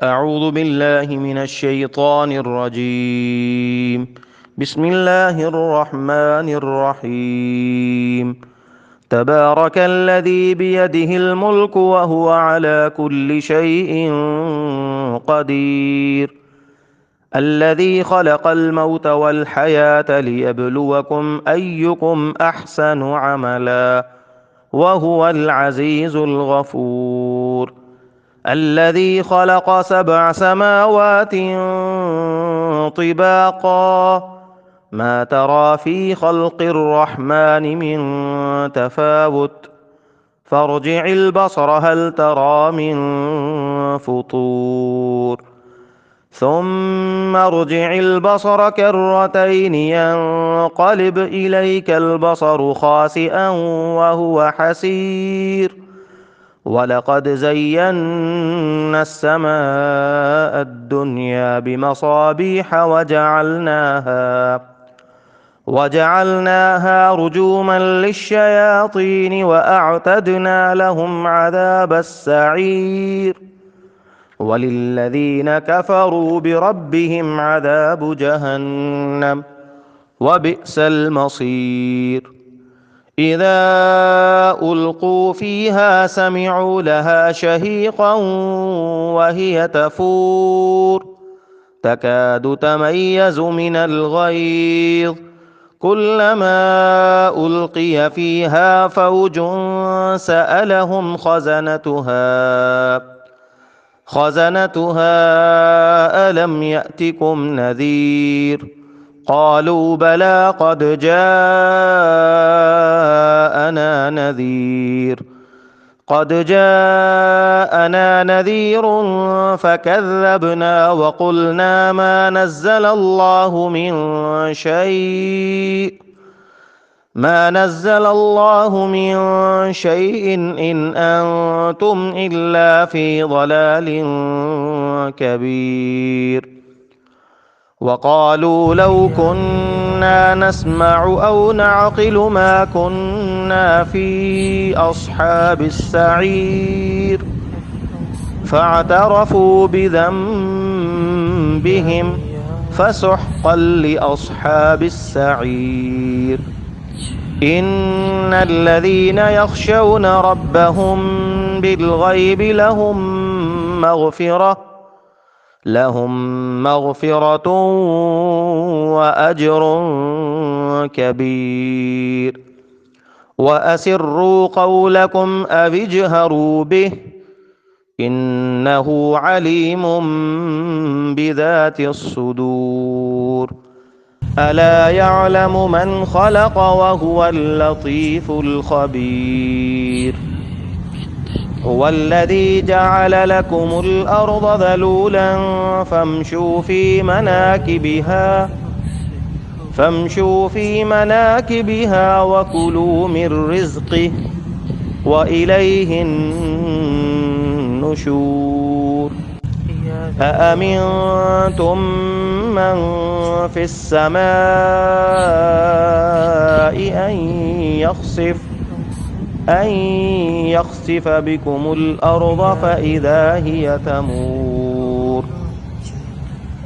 أعوذ بالله من الشيطان الرجيم. بسم الله الرحمن الرحيم. تبارك الذي بيده الملك وهو على كل شيء قدير. الذي خلق الموت والحياة ليبلوكم أيكم أحسن عملا وهو العزيز الغفور. الذي خلق 7 سماوات طباقا ما ترى في خلق الرحمن من تفاوت فارجع البصر هل ترى من فطور ثم ارجع البصر كرتين ينقلب إليك البصر خاسئا وهو حسير ولقد زينا السماء الدنيا بمصابيح وجعلناها رجوما للشياطين وأعتدنا لهم عذاب السعير وللذين كفروا بربهم عذاب جهنم وبئس المصير. إذا ألقوا فيها سمعوا لها شهيقا وهي تفور تكاد تميز من الغيظ كلما ألقي فيها فوج سألهم خزنتها ألم يأتكم نذير قالوا بلى قد جاءنا نذير فكذبنا وقلنا ما نزل الله من شيء إن أنتم إلا في ضلال كبير. وقالوا لو كنا نسمع أو نعقل ما كنا في أصحاب السعير فاعترفوا بذنبهم فسحقا لأصحاب السعير. إن الذين يخشون ربهم بالغيب لهم مغفرة وأجر كبير. وأسروا قولكم أو اجهروا به إنه عليم بذات الصدور. ألا يعلم من خلق وهو اللطيف الخبير. هو الذي جعل لكم الأرض ذلولا فامشوا في مناكبها وكلوا من رزقه وإليه النشور. أأمنتم من في السماء أن يخسف بكم الأرض فإذا هي تمور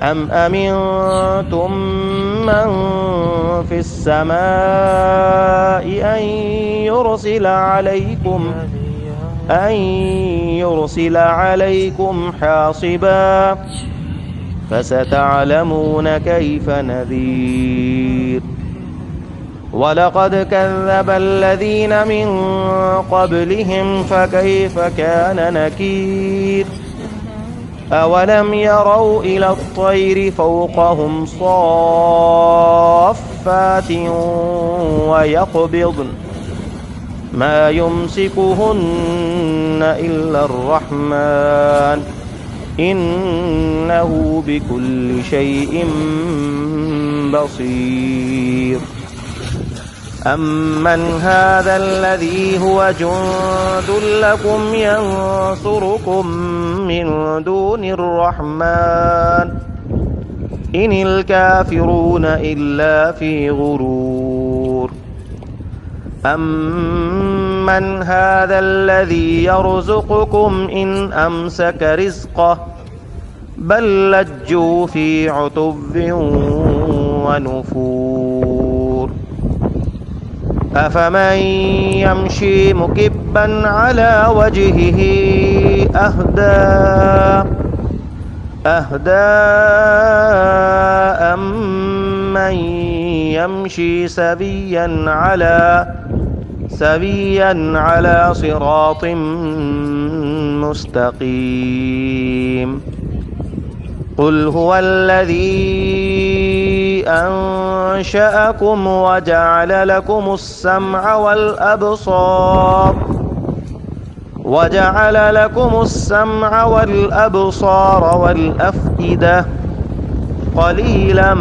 أم أمنتم من في السماء أن يرسل عليكم حاصبا فستعلمون كيف نذير. ولقد كذب الذين من قبلهم فكيف كان نكير. أولم يروا إلى الطير فوقهم صافات ويقبضن ما يمسكهن إلا الرحمن إنه بكل شيء بصير. أمن هذا الذي هو جند لكم ينصركم من دون الرحمن إن الكافرون إلا في غرور. أمن هذا الذي يرزقكم إن أمسك رزقه بل لجوا في عتب ونفور أفمن يمشي مكبا على وجهه أهدى أمن يمشي سويا على صراط مستقيم قل هو الذي أنشأكم وجعل لكم السمع والأبصار والأفئدة قليلا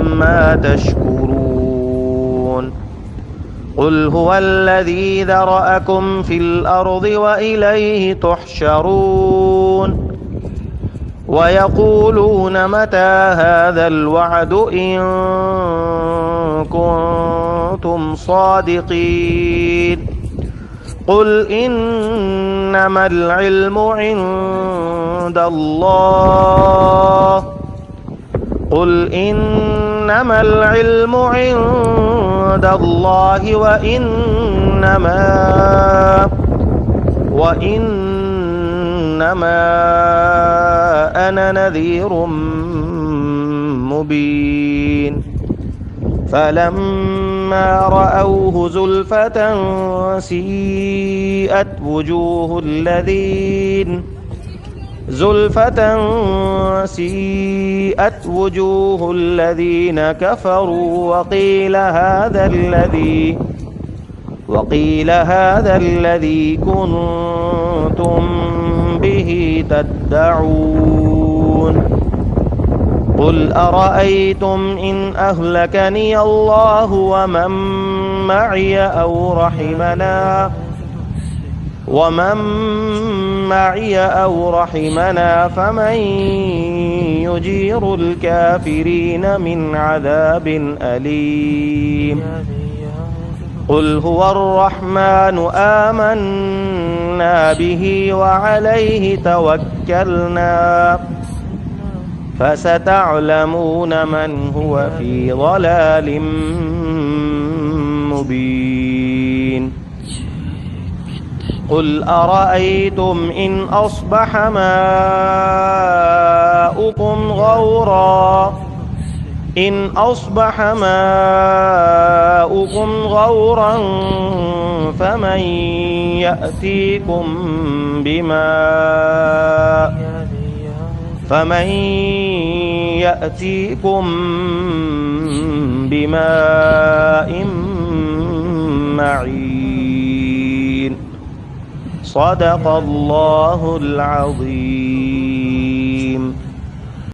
ما تشكرون قل هو الذي ذرأكم في الأرض وإليه تحشرون ويقولون متى هذا الوعد إن كنتم صادقين قل إنما العلم عند الله وإنما أنا نذير مبين فلما رأوه زلفة سيئت وجوه الذين كفروا وقيل هذا الذي كنتم به تدعون قل أرأيتم إن أهلكني الله ومن معي أو رحمنا فمن يجير الكافرين من عذاب أليم قل هو الرحمن آمنا به وعليه توكلنا فستعلمون من هو في ضلال مبين قل أرأيتم إن أصبح ماؤكم غورا فمن يأتيكم بماء معين صدق الله العظيم.